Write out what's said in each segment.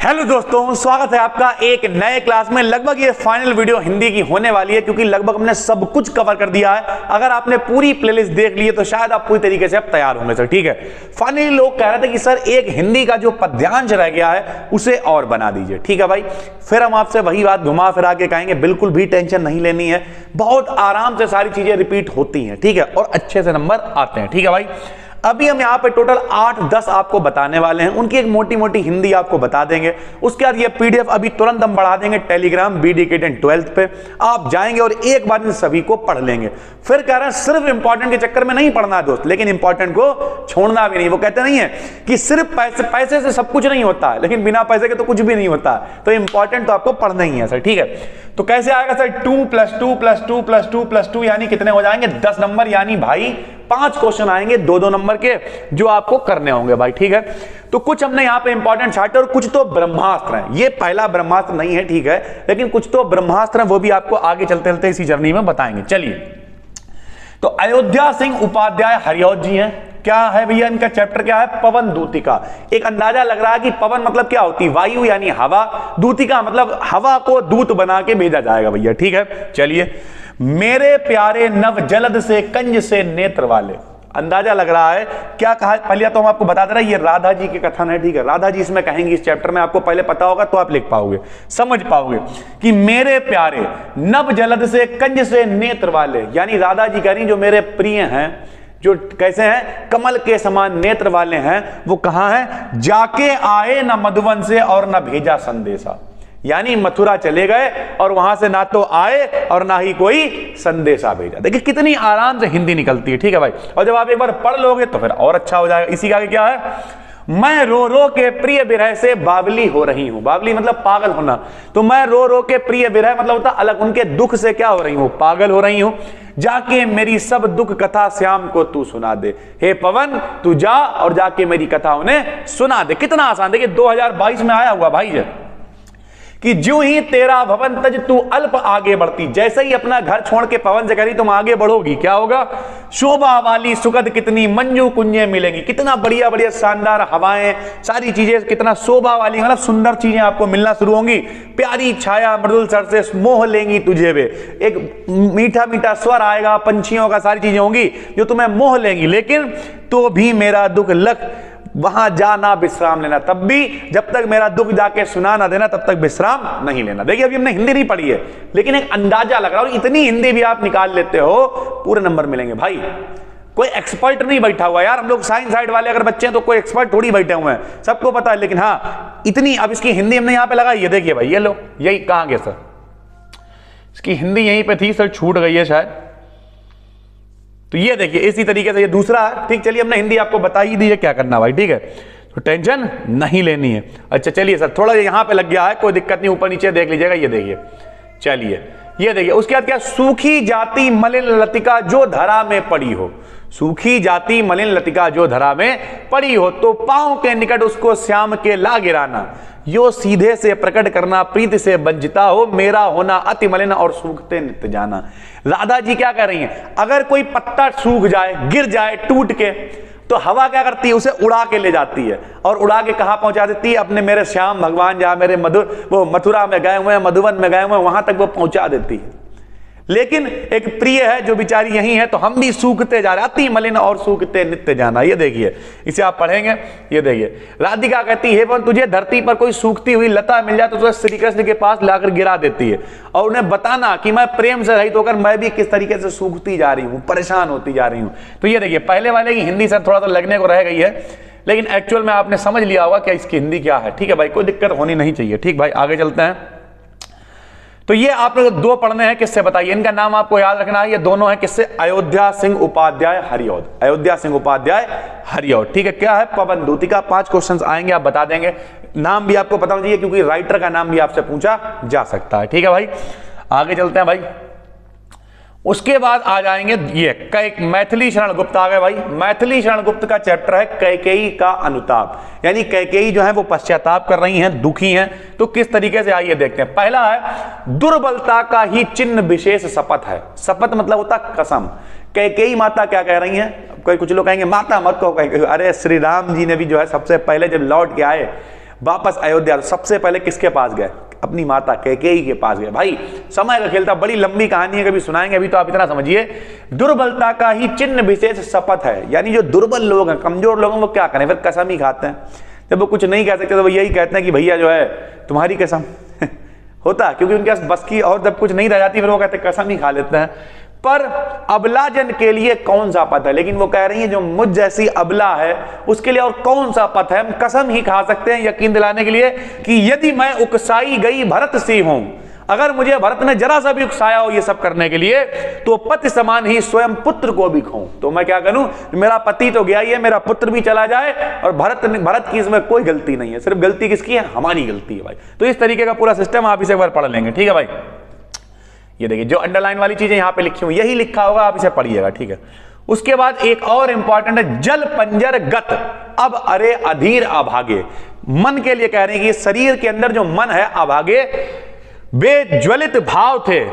Hello दोस्तों, स्वागत है आपका एक नए क्लास में। लगभग ये फाइनल वीडियो हिंदी की होने वाली है क्योंकि लगभग हमने सब कुछ कवर कर दिया है। अगर आपने पूरी प्लेलिस्ट देख ली है तो शायद आप पूरी तरीके से अब तैयार होंगे सर। ठीक है, फाइनली लोग कह रहे थे कि सर एक हिंदी का जो पद्यांश रह गया है उसे और बना दीजिए। ठीक है भाई, फिर हम आपसे वही बात घुमा फिरा के कहेंगे, बिल्कुल भी टेंशन नहीं लेनी है, बहुत आराम से सारी चीजें रिपीट होती हैं। ठीक है, और अच्छे से नंबर आते हैं। ठीक है भाई, अभी हम यहाँ पे टोटल 8-10 आपको बताने वाले हैं, उनकी एक मोटी मोटी हिंदी आपको बता देंगे। उसके बाद ये पीडीएफ अभी तुरंत हम बढ़ा देंगे टेलीग्राम BD-KTN 12th पे, आप जाएंगे और एक बार इन सभी को पढ़ लेंगे। फिर कह रहे हैं सिर्फ इंपॉर्टेंट के चक्कर में नहीं पढ़ना है दोस्त, लेकिन इंपॉर्टेंट को छोड़ना भी नहीं। वो कहते नहीं है कि सिर्फ पैसे से सब कुछ नहीं होता है, लेकिन बिना पैसे के तो कुछ भी नहीं होता है। तो इंपॉर्टेंट तो आपको पढ़ना ही है सर। ठीक है, तो कैसे आएगा सर? 2 + 2 + 2 + 2 + 2 यानी कितने हो जाएंगे? 10 नंबर, यानी भाई 5 क्वेश्चन आएंगे 2-2 नंबर के जो आपको करने होंगे भाई। ठीक है, तो कुछ हमने यहां पे इंपॉर्टेंट छाटे और कुछ तो ब्रह्मास्त्र हैं। ये पहला ब्रह्मास्त्र नहीं है, ठीक है, लेकिन कुछ तो ब्रह्मास्त्र हैं, वो भी आपको आगे चलते चलते इसी जर्नी में बताएंगे। चलिए, तो अयोध्या सिंह उपाध्याय हरिऔध जी हैं। क्या है भैया इनका चैप्टर? क्या है? पवन दूतिका। एक अंदाजा लग रहा है कि पवन मतलब क्या होती है? वायु यानी हवा, दूतिका मतलब हवा को दूत बना के भेजा जाएगा भैया। ठीक है, चलिए। मेरे प्यारे नव जलद से कंज से नेत्र वाले, अंदाजा लग रहा है क्या कहा? पहले तो हम आपको बता दे रहे हैं, ये राधा जी के कथन है। ठीक है, राधा जी इसमें कहेंगी इस चैप्टर में, आपको पहले पता होगा तो आप लिख पाओगे, समझ पाओगे कि मेरे प्यारे नव जलद से कंज से नेत्र वाले, यानी राधा जी कह रही जो मेरे प्रिय हैं, जो कैसे हैं? कमल के समान नेत्र वाले हैं, वो कहां हैं? जाके आए न मधुवन से और न भेजा संदेशा, यानी मथुरा चले गए और वहां से ना तो आए और ना ही कोई संदेशा भेजा। देखिए कितनी आराम से हिंदी निकलती है। ठीक है भाई, और जब आप एक बार पढ़ लोगे तो फिर और अच्छा हो जाएगा। इसी का आगे क्या है? मैं रो रो के प्रिय विरह से बावली हो रही हूं। बावली मतलब पागल होना, तो मैं रो रो के प्रिय विरह मतलब होता अलग, उनके दुख से क्या हो रही हूं? पागल हो रही हूं। जाके मेरी सब दुख कथा श्याम को तू सुना दे। हे पवन, तू जा और जाके मेरी कथा उन्हें सुना दे। कितना आसान। देखिए 2022 में आया हुआ भाई जी कि ज्यों ही तेरा भवन तज तू अल्प आगे बढ़ती, जैसे ही अपना घर छोड़ के पवन से करी तुम आगे बढ़ोगी, क्या होगा? शोभा वाली सुगंध कितनी मंजू कुंजें मिलेंगी। कितना बढ़िया बढ़िया शानदार हवाएं, सारी चीजें कितना शोभा वाली, मतलब सुंदर चीजें आपको मिलना शुरू होंगी। प्यारी छाया मृदुल सर से मोह लेंगी तुझे वे, एक मीठा मीठा स्वर आएगा पंछियों का, सारी चीजें होंगी जो तुम्हें मोह लेंगी। लेकिन तो भी मेरा दुख लख वहां जाना विश्राम लेना, तब भी जब तक मेरा दुख जाके सुना ना देना तब तक विश्राम नहीं लेना। देखिए अभी हमने हिंदी नहीं पढ़ी है, लेकिन एक अंदाजा लग रहा है, और इतनी हिंदी भी आप निकाल लेते हो पूरे नंबर मिलेंगे भाई। कोई एक्सपर्ट नहीं बैठा हुआ यार, हम लोग साइंस साइड वाले अगर बच्चे हैं तो कोई एक्सपर्ट थोड़ी बैठे हुए हैं, सबको पता है। लेकिन हाँ इतनी, अब इसकी हिंदी हमने यहां पे लगाई है, देखिए भाई, ये लो, यही कहां गए सर? इसकी हिंदी यहीं पे थी सर, छूट गई है शायद। तो ये देखिए इसी तरीके से ये दूसरा है। ठीक, चलिए हमने हिंदी आपको बता ही दी है क्या करना भाई। ठीक है, तो टेंशन नहीं लेनी है। अच्छा चलिए सर, थोड़ा यहां पे लग गया है, कोई दिक्कत नहीं, ऊपर नीचे देख लीजिएगा। ये देखिए, चलिए ये देखिए, उसके बाद क्या? सूखी जाति मलिन लतिका जो धरा में पड़ी हो। सूखी जाति मलिन लतिका जो धरा में पड़ी हो, तो पांव के निकट उसको श्याम के ला गिराना। यो सीधे से प्रकट करना प्रीति से वंचिता हो, मेरा होना अति मलिन और सूखते नित्य जाना। राधा जी क्या कह रही हैं? अगर कोई पत्ता सूख जाए, गिर जाए टूट के, तो हवा क्या करती है? उसे उड़ा के ले जाती है, और उड़ा के कहां पहुंचा देती है? अपने मेरे श्याम भगवान जहां मेरे वो मथुरा में गए हुए हैं, मधुवन में गए हुए हैं, वहां तक वो पहुंचा देती है। लेकिन एक प्रिय है जो बेचारी यही है, तो हम भी सूखते जा रहे, अति मलिन और सूखते नित्य जाना। ये देखिए, इसे आप पढ़ेंगे। ये देखिए, राधिका कहती है पर तुझे धरती पर कोई सूखती हुई लता मिल जाए तो तुझे श्री कृष्ण के पास लाकर गिरा देती है, और उन्हें बताना कि मैं प्रेम से रहित होकर मैं भी किस तरीके से सूखती जा रही हूं, परेशान होती जा रही हूं। तो ये देखिए, पहले वाले की हिंदी सर थोड़ा सा लगने को रह गई है, लेकिन एक्चुअल में आपने समझ लिया होगा कि इसकी हिंदी क्या है। ठीक है भाई, कोई दिक्कत होनी नहीं चाहिए। ठीक भाई, आगे चलते हैं। तो ये आपने दो पढ़ने हैं, किससे बताइए? इनका नाम आपको याद रखना है, ये दोनों हैं किससे? अयोध्या सिंह उपाध्याय हरिऔध। अयोध्या सिंह उपाध्याय हरिऔध। ठीक है, क्या है? पवन दूतिका। 5 क्वेश्चंस आएंगे, आप बता देंगे। नाम भी आपको पता होना चाहिए क्योंकि राइटर का नाम भी आपसे पूछा जा सकता है। ठीक है भाई, आगे चलते हैं भाई। उसके बाद आ जाएंगे ये मैथिली शरण गुप्त आ गए भाई। मैथिली शरण गुप्त का चैप्टर है कैकेयी का अनुताप, यानी कैकेयी जो है वो पश्चाताप कर रही हैं, दुखी हैं, तो किस तरीके से आइए देखते हैं। पहला है दुर्बलता का ही चिन्ह विशेष शपथ है। शपथ मतलब होता कसम। कैकेयी माता क्या कह रही हैं? कुछ लोग कहेंगे माता मत कहो, अरे श्री राम जी ने भी जो है सबसे पहले जब लौट के आए वापस अयोध्या। तो सबसे पहले किसके पास गए? अपनी माता कैकेयी के पास गए। भाई समय का खेल था, बड़ी लंबी कहानी है, कभी सुनाएंगे, अभी तो आप इतना समझिए, दुर्बलता का ही चिन्ह विशेष शपथ है। यानी जो दुर्बल लोग हैं, कमजोर लोग हैं, वो क्या करें? फिर कसम ही खाते हैं। जब वो कुछ नहीं कह सकते तो वो यही कहते हैं कि भैया जो है तुम्हारी कसम होता, क्योंकि उनके पास बस की और जब कुछ नहीं रह जाती फिर वो कहते कसम ही खा लेते हैं। पर अबला जन के लिए कौन सा पथ है? लेकिन वो कह रही है जो मुझ जैसी अबला है उसके लिए और कौन सा पथ है? हम कसम ही खा सकते हैं यकीन दिलाने के लिए कि यदि मैं उकसाई गई भरत सी हूं, अगर मुझे भरत ने जरा सा भी उकसाया हो ये सब करने के लिए, तो पति समान ही स्वयं पुत्र को भी खाऊं। तो मैं क्या करूं? मेरा पति तो गया ही है, मेरा पुत्र भी चला जाए, और भरत की इसमें कोई गलती नहीं है। सिर्फ गलती किसकी है? हमारी गलती है भाई। तो इस तरीके का पूरा सिस्टम आप इसे एक बार पढ़ लेंगे, ठीक है भाई। ये देखिए जो अंडरलाइन वाली चीजें यहां पे लिखी हुई, यही लिखा होगा, आप इसे पढ़िएगा, ठीक है। उसके बाद एक और इंपॉर्टेंट है, जल पंजर गत अब अरे अधीर अभागे। मन के लिए कह रहे हैं कि शरीर के अंदर जो मन है अभागे, वे ज्वलित भाव थे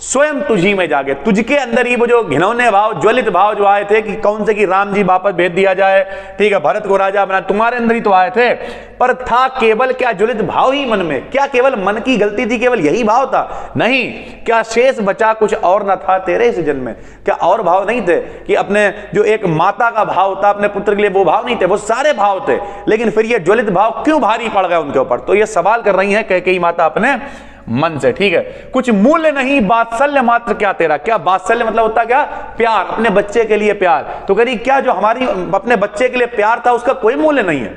स्वयं तुझी में जागे। तुझके अंदर ही वो जो घिनौने भाव, ज्वलित भाव जो आए थे कि कौन से कि राम जी वापस भेज दिया जाए, ठीक है, भरत को राजा बना, तुम्हारे अंदर ही तो आए थे। पर था केवल क्या ज्वलित भाव ही मन में? क्या केवल मन की गलती थी? केवल यही भाव था? नहीं। क्या शेष बचा कुछ और न था तेरे इस जन्म में? क्या और भाव नहीं थे कि अपने जो एक माता का भाव होता अपने पुत्र के लिए, वो भाव नहीं थे? वो सारे भाव थे, लेकिन फिर ये ज्वलित भाव क्यों भारी पड़ गए उनके ऊपर? तो ये सवाल कर रही है कैकेयी माता अपने मन से, ठीक है। कुछ मूल्य नहीं वात्सल्य मात्र क्या तेरा? क्या वात्सल्य मतलब होता क्या? प्यार, अपने बच्चे के लिए प्यार। तो कह रही क्या जो हमारी अपने बच्चे के लिए प्यार था उसका कोई मूल्य नहीं है?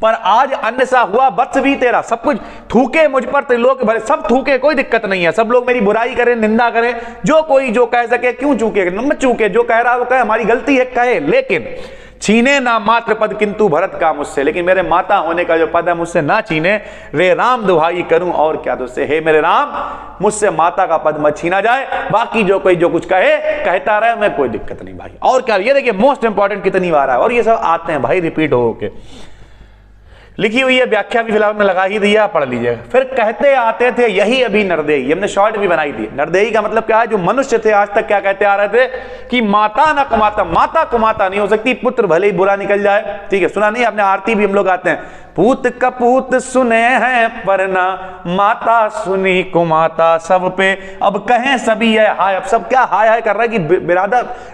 पर आज अन्न सा हुआ वत्स भी तेरा। सब कुछ थूके मुझ पर, त्रिलोक भरे, सब थूके, कोई दिक्कत नहीं है। सब लोग मेरी बुराई करें, निंदा करें, जो कोई जो कह सके, क्यों चूके? मत चूके, जो कह रहा है वो कहे, हमारी गलती है कहे, लेकिन छीने ना मात्र पद किंतु भरत का मुझसे। लेकिन मेरे माता होने का जो पद है मुझसे ना छीने, रे राम दुहाई करूं और क्या तुझसे। हे मेरे राम, मुझसे माता का पद मत छीना जाए, बाकी जो कोई जो कुछ कहे कहता रहे, मैं कोई दिक्कत नहीं भाई। और क्या, ये देखिए मोस्ट इंपॉर्टेंट कितनी बार है, और ये सब आते हैं भाई रिपीट हो के लिखी हुई है, व्याख्या भी फिलहाल में लगा ही दिया, पढ़ लीजिएगा। फिर कहते आते थे यही अभी नरदेही, हमने शॉर्ट भी बनाई थी। नरदेही का मतलब क्या है? जो मनुष्य थे आज तक क्या कहते आ रहे थे कि माता ना कुमाता, माता कुमाता नहीं हो सकती, पुत्र भले ही बुरा निकल जाए, ठीक है। सुना नहीं आपने? आरती भी हम लोग आते हैं, पूत कपूत सुने हैं पर ना माता सुनी कुमाता सब पे, अब कहें सभी है हाय। अब सब क्या हाय हाय कर रहा है कि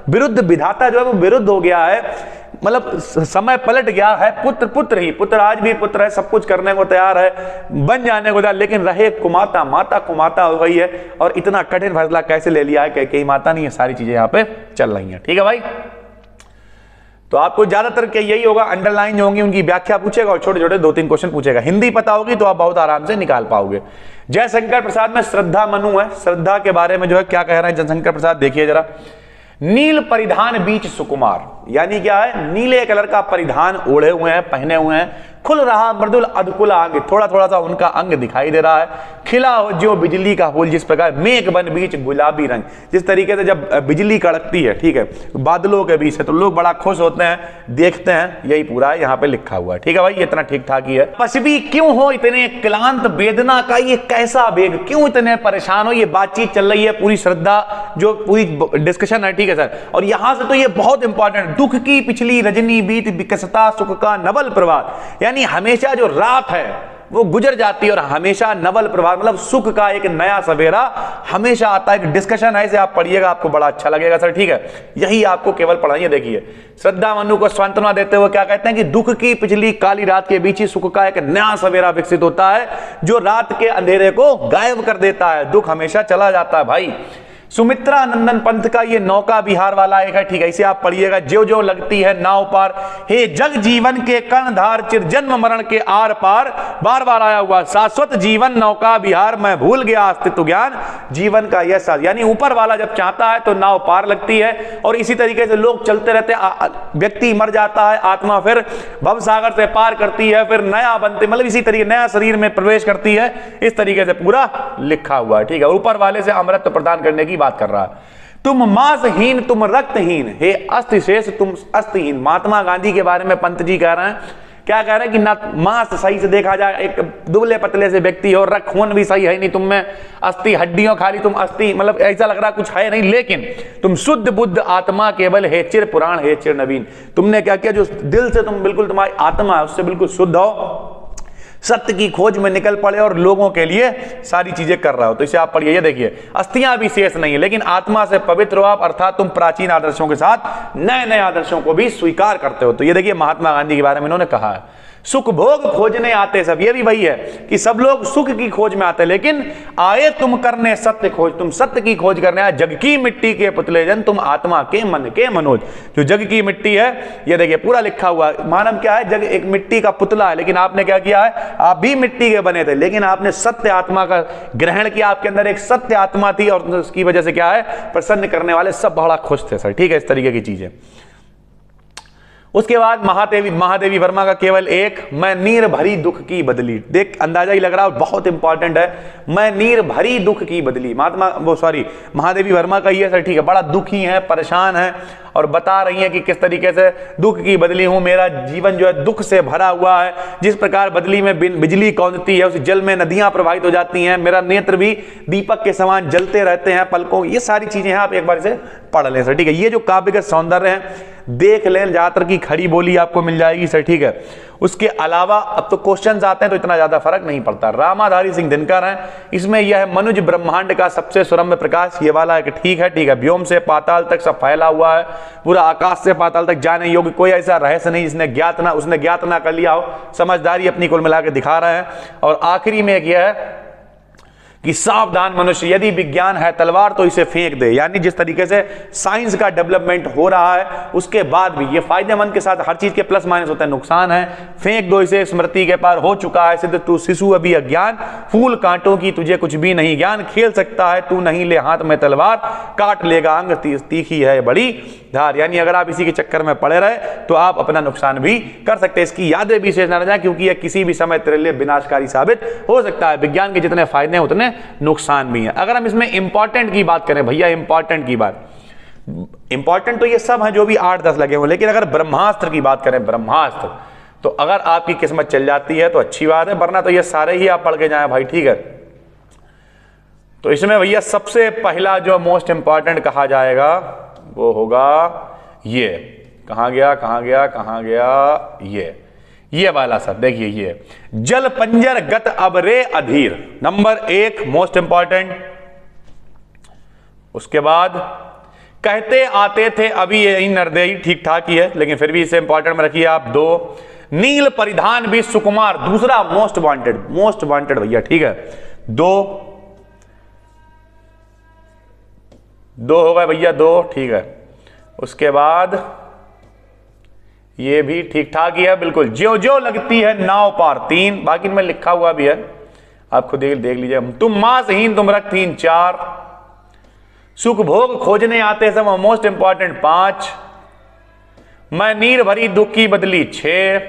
विरुद्ध विधाता जो है वो विरुद्ध हो गया है, मतलब समय पलट गया है। पुत्र पुत्र ही, पुत्र आज भी पुत्र है, सब कुछ करने को तैयार है, बन जाने को तैयार, लेकिन रहे कुमाता, माता कुमाता हो गई है। और इतना कठिन फैसला कैसे ले लिया है कैकेयी माता ने? ये सारी चीजें यहाँ पे चल रही हैं, ठीक है भाई। तो आपको ज्यादातर के यही होगा, अंडरलाइन जो होंगी उनकी व्याख्या पूछेगा और छोटे छोटे 2-3 क्वेश्चन पूछेगा। हिंदी पता होगी तो आप बहुत आराम से निकाल पाओगे। जयशंकर प्रसाद में श्रद्धा मनु है, श्रद्धा के बारे में जो है क्या कह रहे हैं जयशंकर प्रसाद, देखिए जरा। नील परिधान बीच सुकुमार, यानी क्या है? नीले कलर का परिधान ओढ़े हुए हैं, पहने हुए हैं, खुल रहा मृदुल अधकुला अंग, थोड़ा थोड़ा सा उनका अंग दिखाई दे रहा है, खिला हो जो बिजली का फूल, जिस प्रकार मेघ बन बीच गुलाबी रंग, जिस तरीके से जब बिजली कड़कती है, ठीक है, बादलों के बीच से, तो लोग बड़ा खुश होते हैं, देखते हैं, यही पूरा है यहाँ पे लिखा हुआ है, ठीक है भाई। इतना ठीक ठाक ही है। पशवी क्यों हो इतने क्लांत वेदना का ये कैसा वेग, क्यों इतने परेशान हो? ये बातचीत चल रही है पूरी, श्रद्धा जो पूरी डिस्कशन है, ठीक है सर। और यहां से तो ये बहुत इंपॉर्टेंट, दुख की पिछली रजनी बीत विकसता सुख का नवल प्रभात, यानी हमेशा जो रात है वो गुजर जाती है और हमेशा नवल प्रभात मतलब सुख का एक नया सवेरा हमेशा आता है। डिस्कशन है, इसे आप पढ़िएगा, आपको बड़ा अच्छा लगेगा सर, ठीक है। यही आपको केवल पढ़ाइए। देखिए श्रद्धा मनु को सांत्वना देते हुए क्या कहते हैं कि दुख की पिछली काली रात के बीच ही सुख का एक नया सवेरा विकसित होता है, जो रात के अंधेरे को गायब कर देता है। दुख हमेशा चला जाता है भाई। सुमित्रा नंदन पंथ का ये नौका विहार वाला एक है, ठीक है, इसे आप पढ़िएगा। ज्यो ज्यो लगती है नाव पार, हे जग जीवन के कर्णधार, चिर जन्म मरण के आर पार, बार बार आया हुआ शाश्वत जीवन नौका विहार, मैं भूल गया अस्तित्व ज्ञान जीवन का यह साथ। यानी ऊपर वाला जब चाहता है तो नाव पार लगती है, और इसी तरीके से लोग चलते रहते, व्यक्ति मर जाता है, आत्मा फिर भव सागर से पार करती है, फिर नया बनते, मतलब इसी तरीके नया शरीर में प्रवेश करती है। इस तरीके से पूरा लिखा हुआ है, ठीक है। ऊपर वाले से अमृत प्रदान करने की बात कर रहा है। तुम मांसहीन तुम रक्तहीन, हे अस्थि शेष तुम अस्थिहीन। महात्मा गांधी के बारे में पंत जी कह रहे हैं, क्या कह रहे हैं कि ना मांस सही से देखा जाए, एक दुबले पतले से व्यक्ति हो, रक्त खून भी सही है नहीं तुम में, अस्थि हड्डियों खाली तुम अस्थि, मतलब ऐसा लग रहा कुछ है नहीं, लेकिन तुम शुद्ध बुद्ध आत्मा केवल हे चिर पुराण हे चिर नवीन। तुमने क्या किया, जो दिल से तुम बिल्कुल तुम्हारी आत्मा है उससे बिल्कुल शुद्ध हो, सत्य की खोज में निकल पड़े और लोगों के लिए सारी चीजें कर रहा हो। तो इसे आप पढ़िए, ये देखिए, अस्थियां भी शेष नहीं है लेकिन आत्मा से पवित्र हो आप, अर्थात तुम प्राचीन आदर्शों के साथ नए नए आदर्शों को भी स्वीकार करते हो। तो ये देखिए महात्मा गांधी के बारे में इन्होंने कहा है, सुख भोग खोजने आते सब, ये भी वही है कि सब लोग सुख की खोज में आते, लेकिन आए तुम करने सत्य खोज, तुम सत्य की खोज करने आए। जग की मिट्टी के पुतले जन, तुम आत्मा के मन के मनोज। जो जग की मिट्टी है, ये देखिए पूरा लिखा हुआ है। मानव क्या है, जग एक मिट्टी का पुतला है, लेकिन आपने क्या किया है, आप भी मिट्टी के बने थे, लेकिन आपने सत्य आत्मा का ग्रहण किया। आपके अंदर एक सत्य आत्मा थी और उसकी वजह से क्या है, प्रसन्न करने वाले सब बड़ा खुश थे सर। ठीक है, इस तरीके की चीजें। उसके बाद महादेवी वर्मा का केवल एक, मैं नीर भरी दुख की बदली। देख अंदाजा ही लग रहा है, बहुत इंपॉर्टेंट है, मैं नीर भरी दुख की बदली। महादेवी वर्मा का ये सर, ठीक है, बड़ा दुखी है, परेशान है और बता रही हैं कि किस तरीके से दुख की बदली हूं, मेरा जीवन जो है दुख से भरा हुआ है। जिस प्रकार बदली में बिजली कौंधती है, उस जल में नदियां प्रवाहित हो जाती हैं, मेरा नेत्र भी दीपक के समान जलते रहते हैं पलकों। ये सारी चीजें हैं, आप एक बार इसे पढ़ लें सर। ठीक है, ये जो काव्यगत सौंदर्य है देख लें, ज्यादातर की खड़ी बोली आपको मिल जाएगी सर। ठीक है, उसके अलावा अब तो क्वेश्चंस आते हैं तो इतना ज्यादा फर्क नहीं पड़ता। रामाधारी सिंह दिनकर हैं, इसमें यह है मनुज ब्रह्मांड का सबसे सुरम्य प्रकाश, ये वाला है कि ठीक है, व्योम से पाताल तक सब फैला हुआ है, पूरा आकाश से पाताल तक जाने योग्य कोई ऐसा रहस्य नहीं जिसने उसने ज्ञात ना कर लिया हो। समझदारी अपनी कुल मिला के दिखा रहे हैं। और आखिरी में एक यह है कि सावधान मनुष्य, यदि विज्ञान है तलवार तो इसे फेंक दे। यानी जिस तरीके से साइंस का डेवलपमेंट हो रहा है उसके बाद भी ये फायदेमंद के साथ हर चीज के प्लस माइनस होते हैं, नुकसान है, फेंक दो इसे, स्मृति के पार हो चुका है सिद्ध तू शिशु अभी अज्ञान, फूल कांटों की तुझे कुछ भी नहीं ज्ञान, खेल सकता है तू नहीं ले हाथ में तलवार, काट लेगा अंग तीखी है बड़ी धार। यानी अगर आप इसी के चक्कर में पड़े रहे तो आप अपना नुकसान भी कर सकते हैं। इसकी यादें भी शेष न रह जाए, क्योंकि यह किसी भी समय तेरे लिए विनाशकारी साबित हो सकता है। विज्ञान के जितने फायदे हैं उतने नुकसान भी है। अगर हम इसमें इंपॉर्टेंट की बात करें भैया, इंपॉर्टेंट की बात, इंपॉर्टेंट तो ये सब है जो भी 8-10 लगे हुए, लेकिन अगर ब्रह्मास्त्र की बात करें, ब्रह्मास्त्र, तो अगर आपकी किस्मत चल जाती है तो अच्छी बात है, वरना तो ये सारे ही आप पढ़ के जाएं भाई। ठीक है, तो इसमें भैया सबसे पहला जो मोस्ट इंपॉर्टेंट कहा जाएगा वो होगा ये, कहां गया, ये वाला सर। देखिए ये जल पंजर गत अब रे अधीर, नंबर 1 मोस्ट इंपॉर्टेंट। उसके बाद कहते आते थे अभी यही नरदेही, ठीक ठाक ही है लेकिन फिर भी इसे इंपॉर्टेंट में रखिए आप। 2 नील परिधान भी सुकुमार, दूसरा मोस्ट वांटेड भैया। ठीक है, 2 हो गए भैया, 2 ठीक है। उसके बाद ये भी ठीक ठाक ही है बिल्कुल, ज्यो ज्यो लगती है नाव पार, 3, बाकी में लिखा हुआ भी है, आप खुद देख लीजिए। तुम मांसहीन तुम रक्तहीन, 4, सुख भोग खोजने आते सब, मोस्ट इंपॉर्टेंट, 5, मैं नीर भरी दुख की बदली, 6,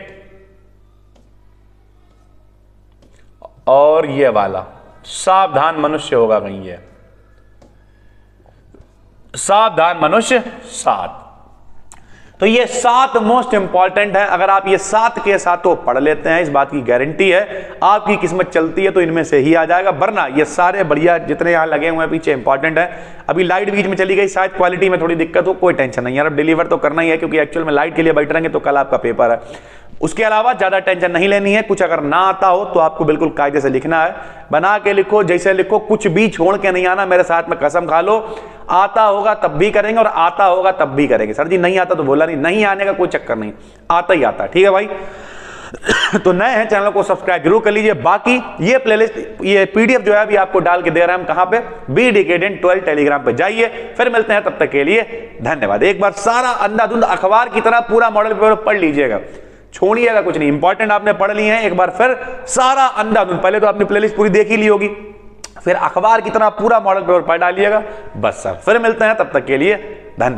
और ये वाला सावधान मनुष्य होगा कहीं, ये सावधान मनुष्य 7। तो ये 7 मोस्ट इंपॉर्टेंट है। अगर आप ये 7 के साथों पढ़ लेते हैं, इस बात की गारंटी है आपकी किस्मत चलती है तो इनमें से ही आ जाएगा, वरना ये सारे बढ़िया जितने यहां लगे हुए हैं पीछे इंपॉर्टेंट है। अभी लाइट बीच में चली गई, शायद क्वालिटी में थोड़ी दिक्कत हो, कोई टेंशन नहीं यार, अब डिलीवर तो करना ही है, क्योंकि एक्चुअल में लाइट के लिए बैठ रहेंगे तो कल आपका पेपर है। उसके अलावा ज्यादा टेंशन नहीं लेनी है। कुछ अगर ना आता हो तो आपको बिल्कुल कायदे से लिखना है, बना के लिखो, जैसे लिखो, कुछ भी छोड़ के नहीं आना। मेरे साथ में कसम खा लो, आता होगा तब भी करेंगे और आता होगा तब भी करेंगे। सर जी नहीं आता तो बोला नहीं आने का कोई चक्कर नहीं, आता ही आता। ठीक है भाई, तो नए हैं चैनल को सब्सक्राइब जरूर कर लीजिए। बाकी ये प्लेलिस्ट, ये पीडीएफ जो है अभी आपको डाल के दे रहे हैं हम, कहां पे, बी डिकेडेंट 12 टेलीग्राम पे जाइए। फिर मिलते हैं, तब तक के लिए धन्यवाद। एक बार सारा अंधाधुंध अखबार की तरह पूरा मॉडल पेपर पढ़ लीजिएगा, छोड़िएगा कुछ नहीं, इंपॉर्टेंट आपने पढ़ लिए हैं। एक बार फिर सारा अंधाधुंध, पहले तो आपने प्लेलिस्ट पूरी देख ही ली होगी, फिर अखबार की तरह पूरा मॉडल पेपर पढ़ डालिएगा बस सर। फिर मिलते हैं, तब तक के लिए धन्यवाद।